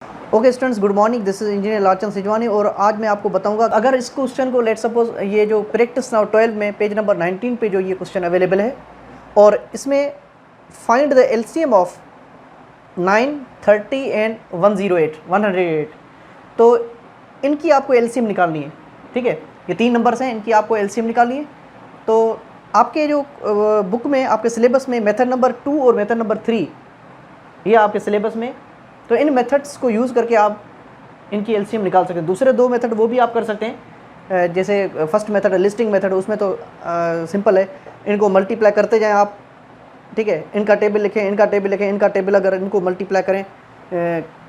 Okay students, good morning. This is engineer Lalchand Sijwani और आज मैं आपको बताऊंगा अगर इस क्वेश्चन को लेट सपोज ये जो प्रैक्टिस नाउ 12 में पेज नंबर 19 पे जो ये क्वेश्चन अवेलेबल है और इसमें find the LCM of 9, 30 and 108 तो इनकी आपको एलसीएम निकालनी है। ठीक है, ये 3 नंबर्स हैं, इनकी आपको एलसीएम निकालनी है। तो आपके जो बुक में आपके सिलेबस में मेथड नंबर 2 और मेथड नंबर 3 ये आपके सिलेबस में, तो इन मेथड्स को यूज़ करके आप इनकी एलसीएम निकाल सकते हैं। दूसरे 2 मेथड वो भी आप कर सकते हैं, जैसे फर्स्ट मेथड लिस्टिंग मेथड, उसमें तो सिंपल है, इनको मल्टीप्लाई करते जाएं आप। ठीक है, इनका टेबल लिखें, इनका टेबल लिखें, इनका टेबल अगर इनको मल्टीप्लाई करें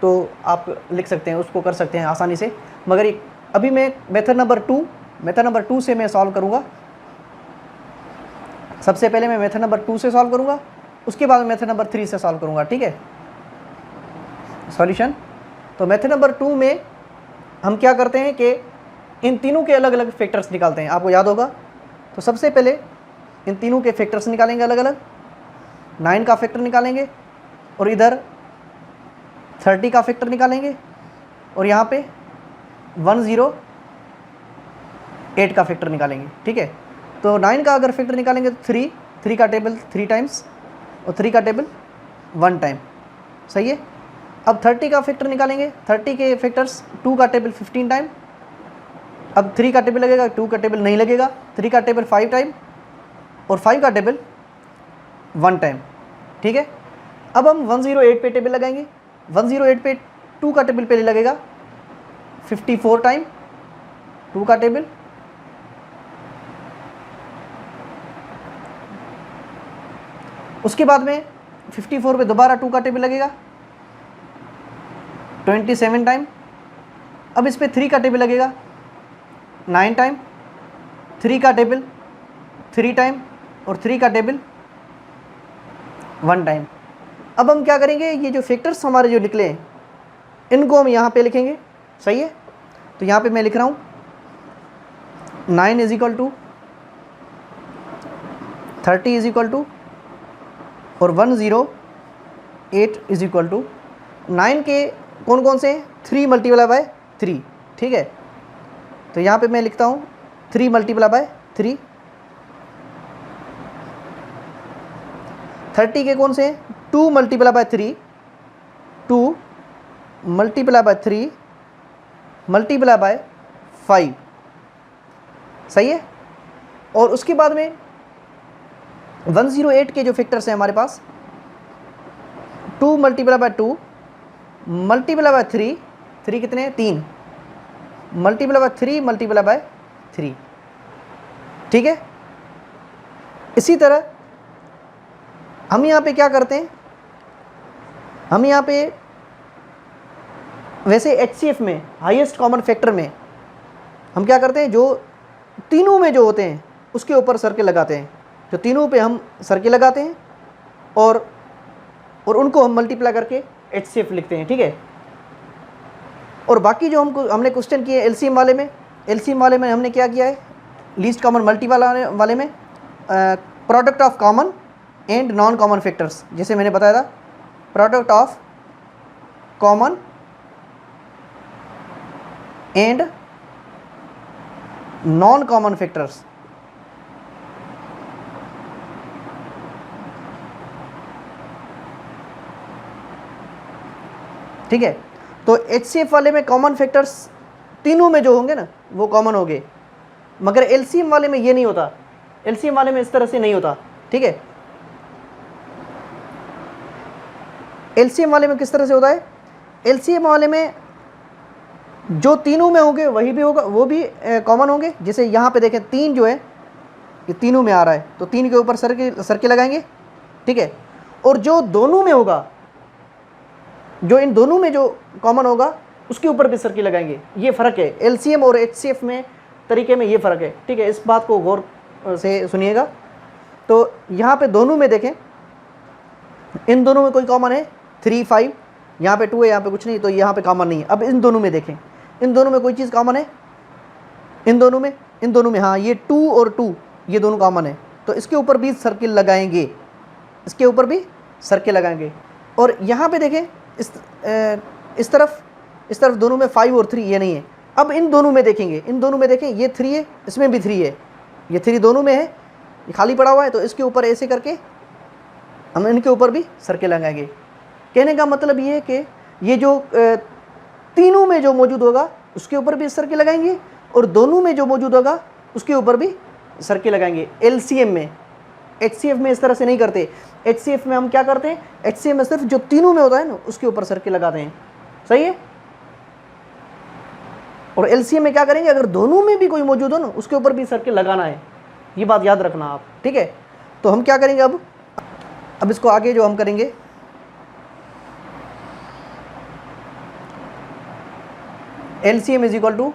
तो आप लिख सकते हैं, उसको कर सकते हैं आसानी से। मगर अभी मैं मेथड नंबर 2 से मैं सॉल्व करूँगा। सबसे पहले मैं मेथड नंबर 2 से सॉल्व करूँगा, उसके बाद मेथड नंबर 3 से सॉल्व करूँगा। ठीक है, सॉल्यूशन। तो मेथड नंबर 2 में हम क्या करते हैं कि इन तीनों के अलग अलग फैक्टर्स निकालते हैं, आपको याद होगा। तो सबसे पहले इन तीनों के फैक्टर्स निकालेंगे अलग अलग। 9 का फैक्टर निकालेंगे और इधर 30 का फैक्टर निकालेंगे और यहाँ पे 108 का फैक्टर निकालेंगे। ठीक है, तो 9 का अगर फैक्टर निकालेंगे तो 3 का टेबल 3 टाइम्स और 3 का टेबल 1 टाइम। सही है। अब 30 का फैक्टर निकालेंगे, 30 के फैक्टर्स 2 का टेबल 15 टाइम। अब 3 का टेबल लगेगा, 2 का टेबल नहीं लगेगा। 3 का टेबल 5 टाइम और 5 का टेबल 1 टाइम। ठीक है, अब हम 108 पे टेबल लगाएंगे। 108 पे 2 का टेबल पहले लगेगा 54 टाइम, 2 का टेबल। उसके बाद में 54 पे दोबारा 2 का टेबल लगेगा 27 टाइम। अब इस पे 3 का टेबल लगेगा 9 टाइम, 3 का टेबल 3 टाइम और 3 का टेबल 1 टाइम। अब हम क्या करेंगे, ये जो फैक्टर्स हमारे जो निकले हैं इनको हम यहाँ पे लिखेंगे। सही है, तो यहाँ पे मैं लिख रहा हूँ 9 is equal to 30 is equal to और 108 इज इक्वल टू 9 के कौन कौन से 3 मल्टीप्लाई बाय 3। ठीक है, तो यहाँ पे मैं लिखता हूँ 3 मल्टीप्लाई बाय 3। 30 के कौन से 2 multiply by 3, 2 multiply by 3 multiply by 5। सही है। और उसके बाद में 108 के जो फैक्टर्स हैं हमारे पास 2 मल्टीप्लाई बाय 2 मल्टीप्लाई बाय 3 कितने हैं 3 मल्टीप्लाई बाय 3 मल्टीप्लाई बाय 3। ठीक है, इसी तरह हम यहाँ पे क्या करते हैं, हम यहाँ पे वैसे HCF में हाईएस्ट कॉमन फैक्टर में हम क्या करते हैं, जो तीनों में जो होते हैं उसके ऊपर सर्किल लगाते हैं। जो तीनों पे हम सर्किल लगाते हैं और उनको हम मल्टीप्लाई करके HCF लिखते हैं। ठीक है, और बाकी जो हमने क्वेश्चन किए एलसीएम वाले में हमने क्या किया है, लीस्ट कॉमन मल्टी वाले में product of common and non common factors, जैसे मैंने बताया था product of common and non common factors. ठीक है, तो HCF वाले में कॉमन फैक्टर्स तीनों में जो होंगे ना वो कॉमन होंगे, मगर LCM वाले में ये नहीं होता। LCM वाले में इस तरह से नहीं होता। ठीक है, LCM वाले में किस तरह से होता है, LCM वाले में जो तीनों में होंगे वही भी होगा, वो भी कॉमन होंगे। जैसे यहाँ पे देखें 3 जो है ये तीनों में आ रहा है, तो 3 के ऊपर सर्किल लगाएंगे। ठीक है, और जो दोनों में होगा, जो इन दोनों में जो कॉमन होगा उसके ऊपर भी सर्किल लगाएंगे। ये फ़र्क है LCM और HCF में तरीके में, ये फ़र्क है। ठीक है, इस बात को गौर से सुनिएगा। तो यहाँ पे दोनों में देखें, इन दोनों में कोई कॉमन है 3, 5, यहाँ पे 2 है, यहाँ पे कुछ नहीं, तो यहाँ पे कॉमन नहीं है। अब इन दोनों में देखें, इन दोनों में कोई चीज़ कॉमन है, इन दोनों में हाँ, ये 2 और 2 ये दोनों कॉमन है, तो इसके ऊपर भी सर्किल लगाएंगे, इसके ऊपर भी सर्किल लगाएंगे। और यहाँ पे देखें इस इस तरफ दोनों में 5 और 3 ये नहीं है। अब इन दोनों में देखेंगे, इन दोनों में देखें, ये 3 है, इसमें भी 3 है, ये 3 दोनों में है, ये खाली पड़ा हुआ है, तो इसके ऊपर ऐसे करके हम इनके ऊपर भी सर्किल लगाएंगे। कहने का मतलब ये है कि ये जो तीनों में जो मौजूद होगा उसके ऊपर भी सर्किल लगाएंगे और दोनों में जो मौजूद होगा उसके ऊपर भी सर्किल लगाएंगे। एलसीएम में, एचसीएफ में इस तरह से नहीं करते। एचसीएफ में हम क्या करते हैं, एचसीएफ में सिर्फ जो तीनों में होता है ना उसके ऊपर सर्किल लगाते हैं, सही है। और एलसीएम में क्या करेंगे, अगर दोनों में भी कोई मौजूद हो ना उसके ऊपर भी सर्किल लगाना है, ये बात याद रखना आप, ठीक है। तो हम क्या करेंगे, अब इसको आगे जो हम करेंगे, LCM is equal to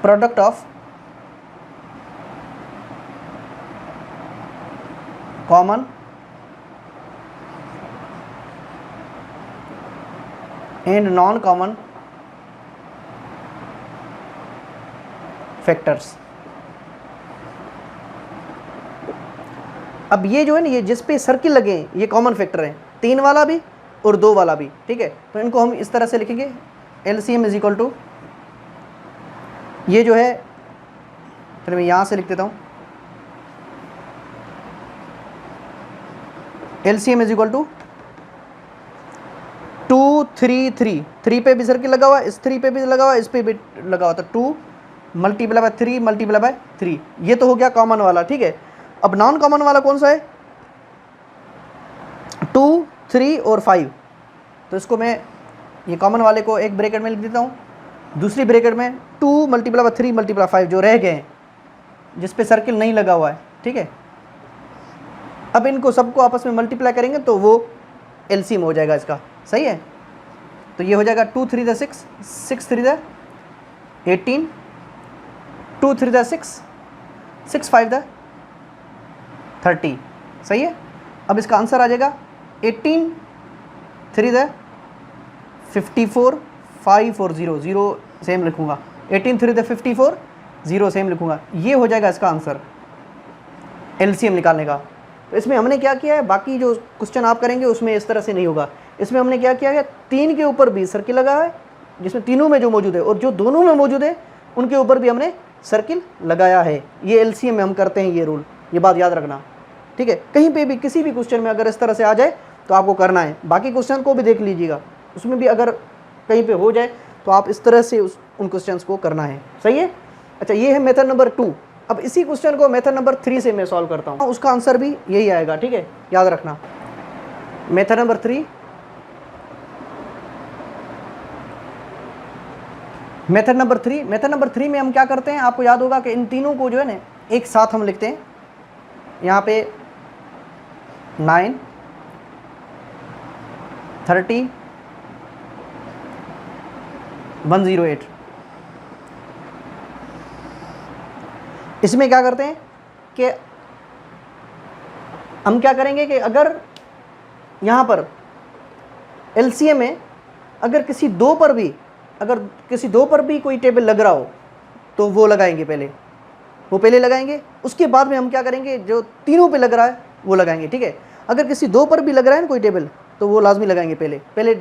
product of common and non common factors. अब ये जो है ना, ये जिस पे सर्किल लगे हैं ये कॉमन फैक्टर हैं, 3 वाला भी और 2 वाला भी, ठीक है। तो इनको हम इस तरह से लिखेंगे, एलसीएम इज इक्वल टू, ये जो है, चलो मैं यहाँ से लिख देता हूँ, एलसीएम इज इक्वल टू 2 3 3, 3 पे भी सर्किल लगा हुआ है, इस 3 पे भी लगा हुआ है, इस पे भी लगा हुआ, तो 2 मल्टीप्लाई बाय 3 मल्टीप्लाई बाय 3, ये तो हो गया कॉमन वाला, ठीक है। अब नॉन कॉमन वाला कौन सा है, 2 3 और 5, तो इसको मैं ये कॉमन वाले को एक ब्रैकेट में लिख देता हूँ, दूसरी ब्रैकेट में 2 मल्टीप्लाई बाय 3 मल्टीप्लाई 5 जो रह गए हैं जिस पे सर्किल नहीं लगा हुआ है, ठीक है। अब इनको सबको आपस में मल्टीप्लाई करेंगे तो वो एलसीएम हो जाएगा इसका, सही है। तो ये हो जाएगा 2 3 द 6, 6 3 द 18, 2 3 द 6, 6 5 द 30, सही है। अब इसका आंसर आ जाएगा 18 3 द 54, 5 और 0, 0 सेम लिखूंगा, 18 3 द 54, 0 सेम लिखूंगा, ये हो जाएगा इसका आंसर एलसीएम निकालने का। तो इसमें हमने क्या किया है, बाकी जो क्वेश्चन आप करेंगे उसमें इस तरह से नहीं होगा। इसमें हमने क्या किया है, 3 के ऊपर भी सर्किल लगा है जिसमें तीनों में जो मौजूद है और जो दोनों में मौजूद है उनके ऊपर भी हमने सर्किल लगाया है। ये एलसीएम में हम करते हैं ये रूल, ये बात याद रखना, ठीक है। कहीं पे भी किसी भी क्वेश्चन में अगर इस तरह से आ जाए तो आपको करना है, बाकी क्वेश्चन को भी देख लीजिएगा, उसमें भी अगर कहीं पे हो जाए तो आप इस तरह से उन क्वेश्चंस को करना है, सही है। अच्छा, ये है मेथड नंबर 2। अब इसी क्वेश्चन को मेथड नंबर 3 से मैं सॉल्व करता हूँ, उसका आंसर भी यही आएगा, ठीक है, याद रखना। मेथड नंबर 3, मेथड नंबर 3 में हम क्या करते हैं, आपको याद होगा कि इन तीनों को जो है ना एक साथ हम लिखते हैं, यहाँ पे 9 30 108। इसमें क्या करते हैं कि हम क्या करेंगे कि अगर यहाँ पर एलसीएम में अगर किसी दो पर भी कोई टेबल लग रहा हो तो वो लगाएंगे, पहले लगाएंगे, उसके बाद में हम क्या करेंगे, जो तीनों पे लग रहा है वो लगाएंगे, ठीक है। अगर किसी 2 पर भी लग रहा है ना कोई टेबल तो वो लाजमी लगाएंगे, पहले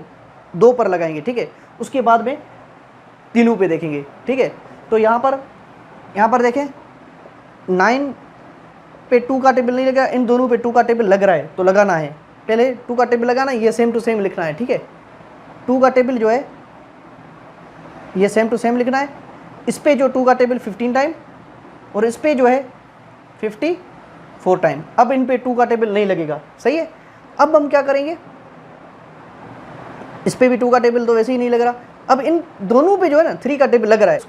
2 पर लगाएंगे, ठीक है, उसके बाद में तीनों पे देखेंगे, ठीक है। तो यहाँ पर देखें 9 पे 2 का टेबल नहीं लगा, इन दोनों पे 2 का टेबल लग रहा है तो लगाना है, पहले 2 का टेबल लगाना है, ये सेम टू सेम लिखना है, ठीक है। 2 का टेबल जो है ये सेम टू सेम लिखना है, इस पे जो 2 का टेबल 15 टाइम और इस पे जो है 54 टाइम। अब इन पे 2 का टेबल नहीं लगेगा, सही है। अब हम क्या करेंगे, इस पे भी 2 का टेबल तो वैसे ही नहीं लग रहा, अब इन दोनों पे जो है ना 3 का टेबल लग रहा है।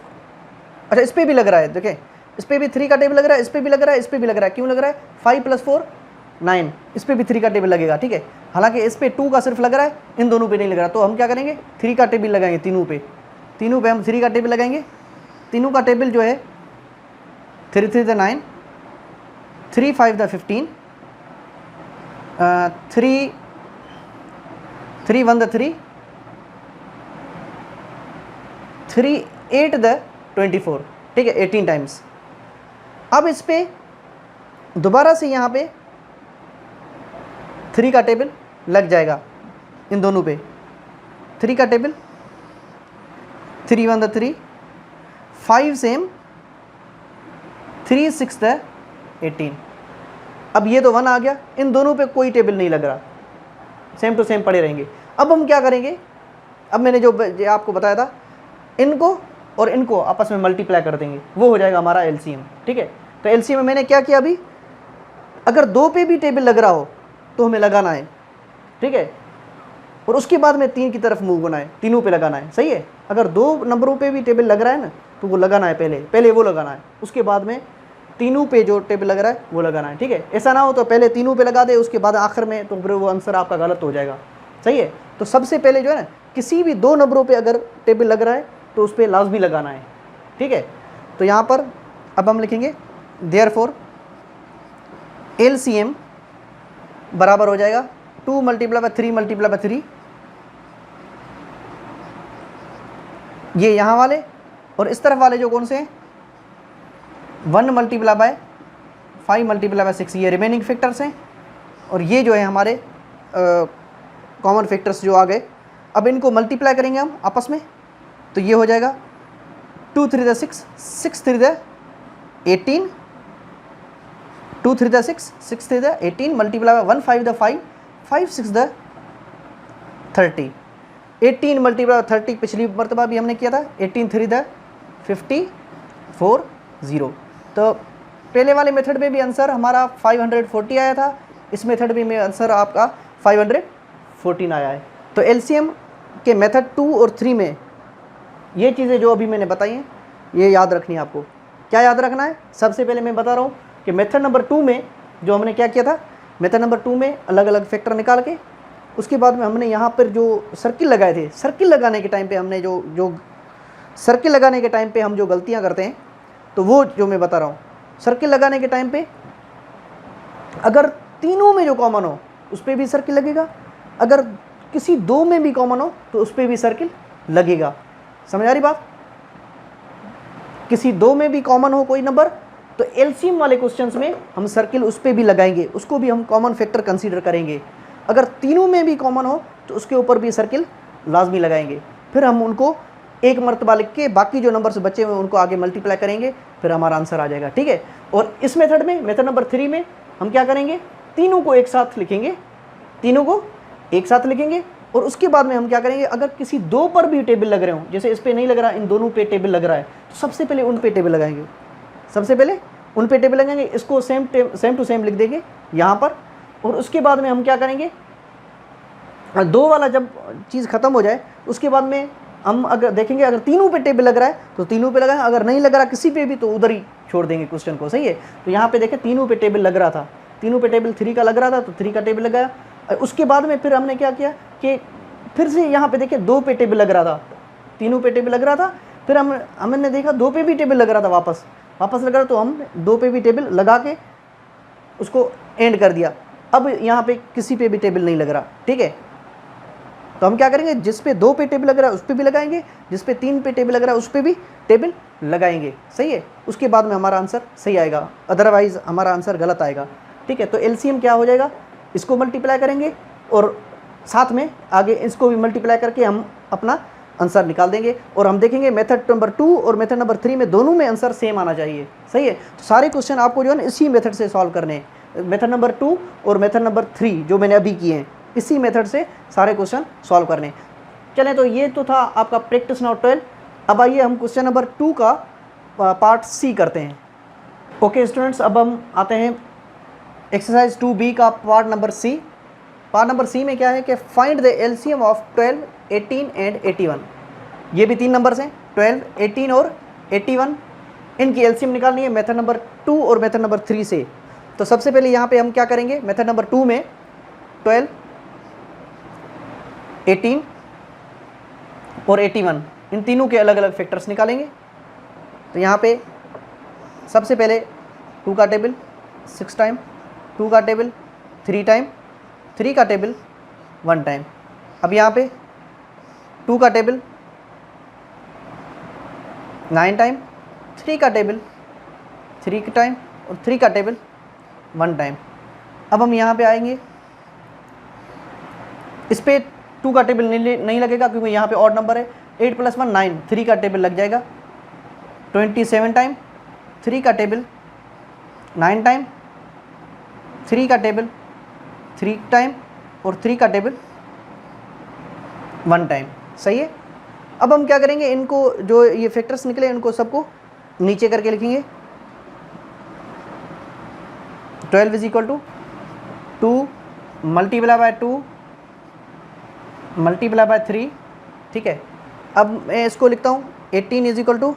अच्छा, इस पे भी लग रहा है, देखें इस पे भी 3 का टेबल लग रहा है, इस पे भी लग रहा है, इस पे भी लग रहा है, क्यों लग रहा है, 5 + 4 9, इस पे भी 3 का टेबल लगेगा, ठीक है। हालांकि इस पे 2 का सिर्फ लग रहा है, इन दोनों पे नहीं लग रहा, तो हम क्या करेंगे, 3 का टेबल लगाएंगे, तीनों पे हम 3 का टेबल लगाएंगे। तीनों का टेबल जो है 3 3 द 9, 3 5 द 15, 3 1 द 3, 3 8 द 24, ठीक है, 18 टाइम्स। अब इस पे दोबारा से यहाँ पे 3 का टेबल लग जाएगा इन दोनों पे। 3 का टेबल, 3 1 3, 5 सेम, 3 6 18। अब ये तो 1 आ गया, इन दोनों पे कोई टेबल नहीं लग रहा, सेम टू सेम पड़े रहेंगे। अब हम क्या करेंगे, अब मैंने जो आपको बताया था, इनको और इनको आपस में मल्टीप्लाई कर देंगे, वो हो जाएगा हमारा एलसीएम। ठीक है, तो एलसीएम में मैंने क्या किया अभी, अगर 2 पे भी टेबल लग रहा हो तो हमें लगाना है। ठीक है, और उसके बाद में 3 की तरफ मूव होना है, तीनों पे लगाना है। सही है, अगर 2 नंबरों पे भी टेबल लग रहा है ना तो वो लगाना है, पहले वो लगाना है, उसके बाद में तीनों पे जो टेबल लग रहा है वो लगाना है। ठीक है, ऐसा ना हो तो पहले तीनों पे लगा दे, उसके बाद आखिर में, तो फिर वो आंसर आपका गलत हो जाएगा। सही है, तो सबसे पहले जो है ना, किसी भी 2 नंबरों पे अगर टेबल लग रहा है तो उस पर लाजमी लगाना है। ठीक है, तो यहाँ पर अब हम लिखेंगे देयरफॉर एलसीएम बराबर हो जाएगा 2 × 3 × 3, ये यहाँ वाले, और इस तरफ वाले जो कौन से हैं 1 × 5 × 6, ये रिमेनिंग फैक्टर्स हैं, और ये जो है हमारे कॉमन फैक्टर्स जो आ गए। अब इनको मल्टीप्लाई करेंगे हम आपस में, तो ये हो जाएगा 2 3 6, 6 3 18, 2 3 6, 6 3 18 मल्टीप्लाई 1 5 5, 5 6 30, 18 मल्टीप्लाई 30 पिछली मरतबा भी हमने किया था, 18 3 54 0। तो पहले वाले मेथड में भी आंसर हमारा 540 आया था, इस मेथड में आंसर आपका 514 आया है। तो एलसीएम के मेथड 2 और 3 में ये चीज़ें जो अभी मैंने बताई हैं ये याद रखनी है आपको। क्या याद रखना है, सबसे पहले मैं बता रहा हूँ कि मेथड नंबर 2 में जो हमने क्या किया था, मेथड नंबर 2 में अलग अलग फैक्टर निकाल के उसके बाद में हमने यहाँ पर जो सर्किल लगाए थे, सर्किल लगाने के टाइम पे हमने जो सर्किल लगाने के टाइम पे हम जो गलतियाँ करते हैं, तो वो जो मैं बता रहा हूँ, सर्किल लगाने के टाइम पे अगर तीनों में जो कॉमन हो उस पर भी सर्किल लगेगा, अगर किसी 2 में भी कॉमन हो तो उस पर भी सर्किल लगेगा। समझ आ रही बात, किसी 2 में भी कॉमन हो कोई नंबर तो एलसीएम वाले क्वेश्चंस में हम सर्किल उस पर भी लगाएंगे, उसको भी हम कॉमन फैक्टर कंसीडर करेंगे। अगर तीनों में भी कॉमन हो तो उसके ऊपर भी सर्किल लाजमी लगाएंगे, फिर हम उनको एक मरतबा लिख के बाकी जो नंबर्स बचे हुए उनको आगे मल्टीप्लाई करेंगे, फिर हमारा आंसर आ जाएगा। ठीक है, और इस मेथड में, मेथड नंबर 3 में हम क्या करेंगे, तीनों को एक साथ लिखेंगे, तीनों को एक साथ लिखेंगे, और उसके बाद में हम क्या करेंगे, अगर किसी 2 पर भी टेबल लग रहे हो, जैसे इस पे नहीं लग रहा, इन दोनों पे टेबल लग रहा है, तो सबसे पहले उन पे टेबल लगाएंगे, सबसे पहले उन पे टेबल लगाएंगे, इसको सेम टू सेम लिख देंगे यहाँ पर, और उसके बाद में हम क्या करेंगे, 2 वाला जब चीज़ ख़त्म हो जाए उसके बाद में हम अगर देखेंगे अगर तीनों पे टेबल लग रहा है तो तीनों पे लगाएं, अगर नहीं लग रहा किसी पे भी तो उधर ही छोड़ देंगे क्वेश्चन को। सही है, तो यहाँ पे देखें तीनों पे टेबल लग रहा था, तीनों पे टेबल 3 का लग रहा था तो 3 का टेबल लगाया। उसके बाद में फिर हमने क्या किया कि फिर से यहाँ पे देखिए 2 पे टेबल लग रहा था, तीनों पे टेबल लग रहा था, फिर हमने देखा 2 पे भी टेबल लग रहा था, वापस लग रहा, तो हम 2 पे भी टेबल लगा के उसको एंड कर दिया। अब यहाँ पे किसी पे भी टेबल नहीं लग रहा। ठीक है, तो हम क्या करेंगे, जिस पे 2 पे टेबल लग रहा है उस पे भी लगाएंगे, जिस पे 3 पे टेबल लग रहा है उस पे भी टेबल लगाएंगे। सही है, उसके बाद में हमारा आंसर सही आएगा, अदरवाइज हमारा आंसर गलत आएगा। ठीक है, तो एलसीएम क्या हो जाएगा, इसको मल्टीप्लाई करेंगे और साथ में आगे इसको भी मल्टीप्लाई करके हम अपना आंसर निकाल देंगे, और हम देखेंगे मेथड नंबर 2 और मेथड नंबर 3 में दोनों में आंसर सेम आना चाहिए। सही है, तो सारे क्वेश्चन आपको जो है ना इसी मेथड से सॉल्व करने हैं, मेथड नंबर 2 और मेथड नंबर 3 जो मैंने अभी किए हैं, इसी मेथड से सारे क्वेश्चन सॉल्व करने। चलें, तो ये तो था आपका प्रैक्टिस नाउ 12। अब आइए हम क्वेश्चन नंबर 2 का पार्ट सी करते हैं। ओके स्टूडेंट्स, अब हम आते हैं एक्सरसाइज 2B का part number C. Part number C में क्या है कि find the LCM of 12, 18 and 81। ये भी 3 नंबर्स हैं, 12, 18 और 81, इनकी एलसीएम निकालनी है मेथड नंबर 2 और मेथड नंबर 3 से। तो सबसे पहले यहाँ पे हम क्या करेंगे, मेथड नंबर 2 में 12, 18 और 81 इन तीनों के अलग अलग फैक्टर्स निकालेंगे। तो यहाँ पे सबसे पहले 2 का टेबल 6 टाइम, 2 का टेबल 3 टाइम, 3 का टेबल 1 टाइम। अब यहाँ पे 2 का टेबल 9 टाइम, 3 का टेबल 3 टाइम और 3 का टेबल 1 टाइम। अब हम यहाँ पे आएंगे, इस पे 2 का टेबल नहीं लगेगा क्योंकि यहाँ पे ऑड नंबर है। 8 + 1 9, 3 का टेबल लग जाएगा 27 टाइम, 3 का टेबल 9 टाइम, 3 का टेबल 3 टाइम और 3 का टेबल 1 टाइम। सही है। अब हम क्या करेंगे, इनको जो ये फैक्टर्स निकले इनको सबको नीचे करके लिखेंगे। 12 = 2 मल्टीप्लाई बाय 2 मल्टीप्लाई बाय 3। ठीक है। अब मैं इसको लिखता हूँ 18 =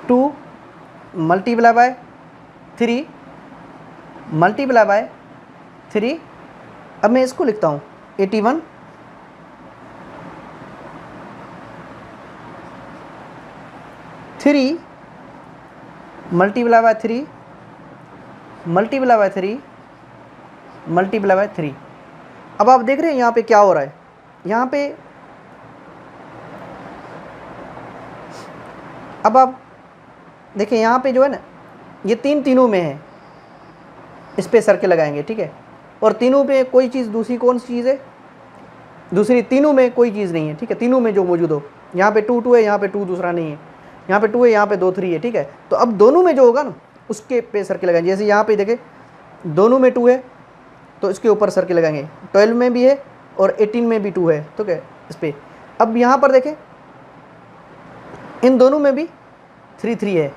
2 मल्टीप्लाई बाय 3 मल्टीप्लाई बाय 3। अब मैं इसको लिखता हूँ 81 3 multiply by 3 multiply by 3 multiply by 3। अब आप देख रहे हैं यहाँ पे क्या हो रहा है, यहाँ पे अब आप देखिए यहाँ पे जो है ना, ये तीनों में है, इस पे सर्किल लगाएंगे। ठीक है। और तीनों पे कोई चीज़ दूसरी कौन सी चीज़ है, दूसरी तीनों में कोई चीज़ नहीं है। ठीक है। तीनों में जो मौजूद हो, यहाँ पे 2 2 है, यहाँ पे 2 दूसरा नहीं है, यहाँ पे 2 है, यहाँ पे 2 3 है। ठीक है। तो अब दोनों में जो होगा ना उसके पे सर्किल लगाएंगे। जैसे यहाँ पे देखें दोनों में 2 है तो इसके ऊपर सर्किल लगाएंगे, 12 में भी है और 18 में भी 2 है। तो क्या इस पर। अब यहाँ पर देखें इन दोनों में भी 3 3 है,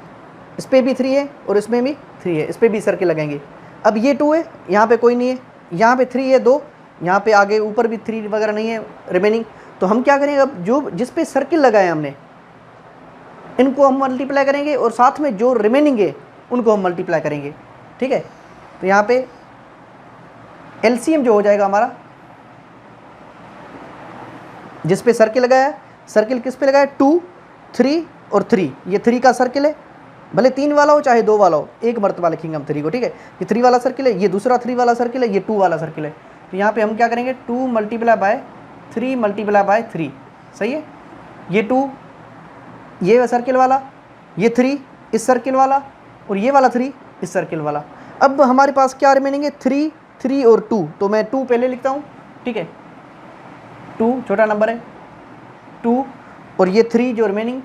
इस पर भी 3 है और इसमें भी 3 है, इस पर भी सर्किल लगाएंगे। अब ये 2 है, यहाँ पे कोई नहीं है, यहाँ पे 3 है 2, यहाँ पे आगे ऊपर भी 3 वगैरह नहीं है रिमेनिंग। तो हम क्या करेंगे, अब जो जिस पे सर्किल लगाए हमने इनको हम मल्टीप्लाई करेंगे और साथ में जो रिमेनिंग है उनको हम मल्टीप्लाई करेंगे। ठीक है। तो यहाँ पे एलसीएम जो हो जाएगा हमारा, जिस पे सर्किल लगाया, सर्किल किस पे लगाया 2 3 और 3, ये 3 का सर्किल है, भले 3 वाला हो चाहे 2 वाला हो, एक मरतबा लिखेंगे हम 3 को। ठीक है। ये 3 वाला सर्किल है, ये दूसरा 3 वाला सर्किल है, ये 2 वाला सर्किल है। तो यहाँ पे हम क्या करेंगे 2 मल्टीप्लाई बाय 3 मल्टीप्लाई बाय 3। सही है। ये 2 ये सर्किल वाला, ये 3 इस सर्किल वाला और ये वाला 3 इस सर्किल वाला। अब हमारे पास क्या रिमेनिंग है 3 3 और 2, तो मैं 2 पहले लिखता हूँ। ठीक है। 2 छोटा नंबर है 2 और ये 3 जो रिमेनिंग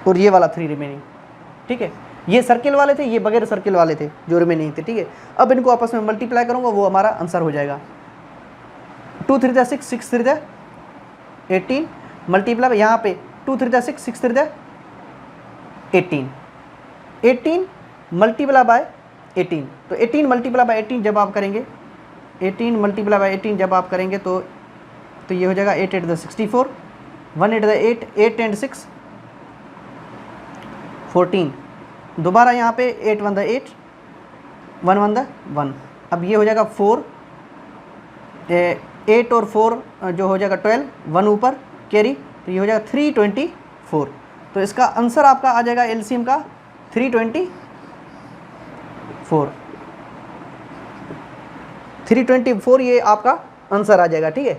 और ये वाला 3 रिमेनिंग। ठीक है। ये सर्किल वाले थे, ये बगैर सर्किल वाले थे जो रिमेनिंग थे। ठीक है। अब इनको आपस में मल्टीप्लाई करूँगा, वो हमारा आंसर हो जाएगा। 2 3 6 6 3 18 मल्टीप्लाई यहाँ पे 2 3 6 6 3 18 18 मल्टीप्लाई बाय 18। तो 18 मल्टीप्लाई बाय 18 जब आप करेंगे, 18 मल्टीप्लाई बाय 18 जब आप करेंगे तो ये हो जाएगा 8 8 64, 1 8 8, 8 and 6 14। दोबारा यहाँ पे 8 1 8, 1 1 1। अब ये हो जाएगा 4, 8 और 4 जो हो जाएगा 12, 1 ऊपर कैरी, तो ये हो जाएगा 324। तो इसका आंसर आपका आ जाएगा एलसीएम का 324, ये आपका आंसर आ जाएगा। ठीक है।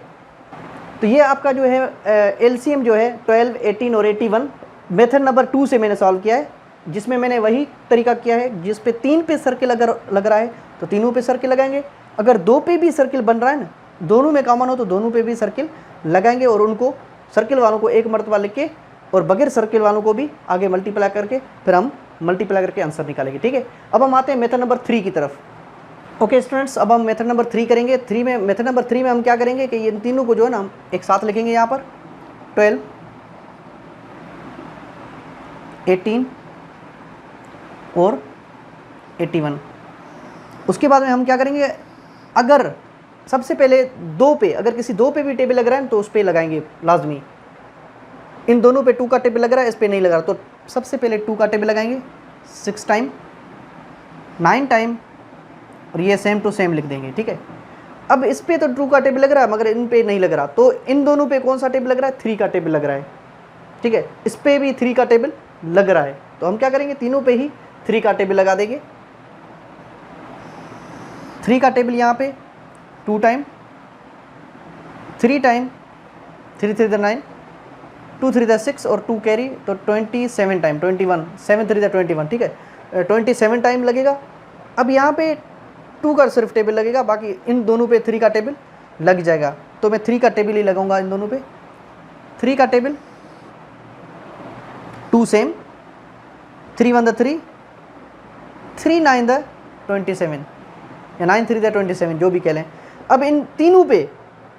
तो ये आपका जो है एलसीएम जो है 12 18 और 81 मेथड नंबर 2 से मैंने सॉल्व किया है, जिसमें मैंने वही तरीका किया है जिस पे 3 पे सर्किल अगर लग रहा है तो तीनों पे सर्किल लगाएंगे, अगर 2 पे भी सर्किल बन रहा है ना, दोनों में कॉमन हो तो दोनों पे भी सर्किल लगाएंगे और उनको सर्किल वालों को एक मरतबा लिख के और बगैर सर्किल वालों को भी आगे मल्टीप्लाई करके फिर हम मल्टीप्लाई करके आंसर निकालेंगे। ठीक है। अब हम आते हैं मेथड नंबर 3 की तरफ। ओके स्टूडेंट्स, अब हम मेथड नंबर 3 करेंगे। मेथड नंबर 3 में हम क्या करेंगे कि इन तीनों को जो है ना हम एक साथ लिखेंगे। यहाँ पर 12 18 और 81। उसके बाद में हम क्या करेंगे, अगर सबसे पहले 2 पे, अगर किसी 2 पे भी टेबल लग रहा है तो उस पर लगाएंगे लाजमी। इन दोनों पे 2 का टेबल लग रहा है, इस पे नहीं लग रहा, तो सबसे पहले 2 का टेबल लगाएंगे 6 टाइम 9 टाइम और ये सेम टू सेम लिख देंगे। ठीक है। अब इस पे तो 2 का टेबल लग रहा है मगर इन पे नहीं लग रहा, तो इन दोनों पे कौन सा टेबल लग रहा है 3 का टेबल लग रहा है। ठीक है। इस पे भी 3 का टेबल लग रहा है, तो हम क्या करेंगे तीनों पे ही 3 का टेबल लगा देंगे। 3 का टेबल यहाँ पे 2 टाइम 3 टाइम 3 3 9, 2 3 6 और 2 कैरी, तो 27 टाइम 21, 7 3 21। ठीक है। 27 टाइम लगेगा। अब यहाँ पे 2 का सिर्फ टेबल लगेगा, बाकी इन दोनों पे 3 का टेबल लग जाएगा। तो मैं 3 का टेबल ही लगाऊंगा इन दोनों पे। 3 का टेबल, 2 सेम, 3 1 3, 3 9 27 या 9 3 27, जो भी कह लें। अब इन तीनों पे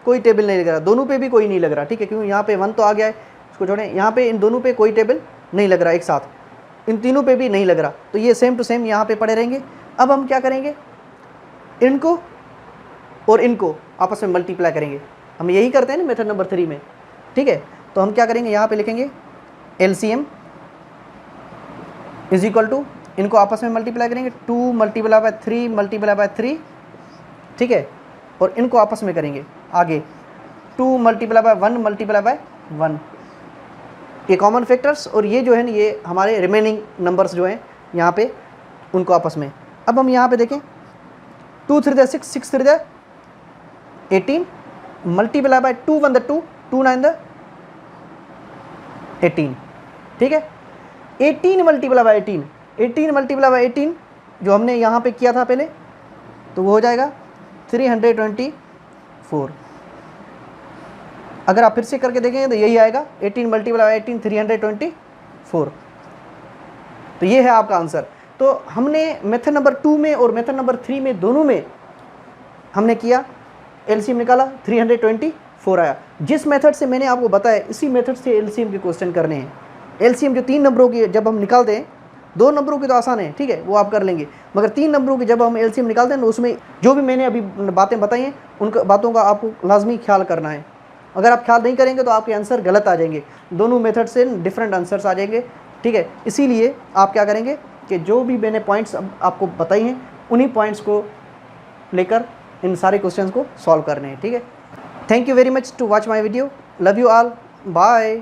कोई टेबल नहीं लग रहा, दोनों पे भी कोई नहीं लग रहा, ठीक है, क्योंकि यहाँ पे 1 तो आ गया है, इसको छोड़ें। यहाँ पे इन दोनों पे कोई टेबल नहीं लग रहा एक साथ, इन तीनों पे भी नहीं लग रहा, तो ये सेम टू सेम यहाँ पे पड़े रहेंगे। अब हम क्या करेंगे, इनको और इनको आपस में मल्टीप्लाई करेंगे। हम यही करते हैं ना मेथड नंबर 3 में, ठीक है। तो हम क्या करेंगे, यहाँ पे लिखेंगे LCM इज इक्वल टू, इनको आपस में मल्टीप्लाई करेंगे, 2 मल्टीप्लाई बाय 3 मल्टीप्लाई बाय 3, ठीक है, और इनको आपस में करेंगे आगे 2 मल्टीप्लाई बाय 1 मल्टीप्लाई बाय 1, ये कॉमन फैक्टर्स, और ये जो है ना ये हमारे रिमेनिंग नंबर्स जो हैं यहाँ पे, उनको आपस में। अब हम यहाँ पे देखें, 2 3 6 6 3 18 मल्टीप्लाई बाय 2 1 2 2 9 18, ठीक है। 18 मल्टीप्लाई बाय 18, 18 मल्टीप्लाई बाय 18 जो हमने यहाँ पे किया था पहले, तो वो हो जाएगा 324। अगर आप फिर से करके देखेंगे तो यही आएगा, 18 मल्टीप्लाई बाय 18 324। तो ये है आपका आंसर। तो हमने मेथड नंबर 2 में और मेथड नंबर 3 में दोनों में हमने किया, LCM निकाला, 324 आया। जिस मेथड से मैंने आपको बताया, इसी मेथड से LCM के क्वेश्चन करने हैं। LCM जो 3 नंबरों की जब हम निकालते हैं, 2 नंबरों की तो आसान है, ठीक है, वो आप कर लेंगे, मगर 3 नंबरों की जब हम LCM निकालते हैं तो उसमें जो भी मैंने अभी बातें बताई हैं, उन बातों का आपको लाजमी ख्याल करना है। अगर आप ख्याल नहीं करेंगे तो आपके आंसर गलत आ जाएंगे, दोनों मेथड से डिफरेंट आंसर्स आ जाएंगे, ठीक है। इसीलिए आप क्या करेंगे कि जो भी मैंने पॉइंट्स आपको बताई हैं, उन्हीं पॉइंट्स को लेकर इन सारे क्वेश्चंस को सॉल्व करने हैं, ठीक है। Thank you very much to watch my video, love you all, bye.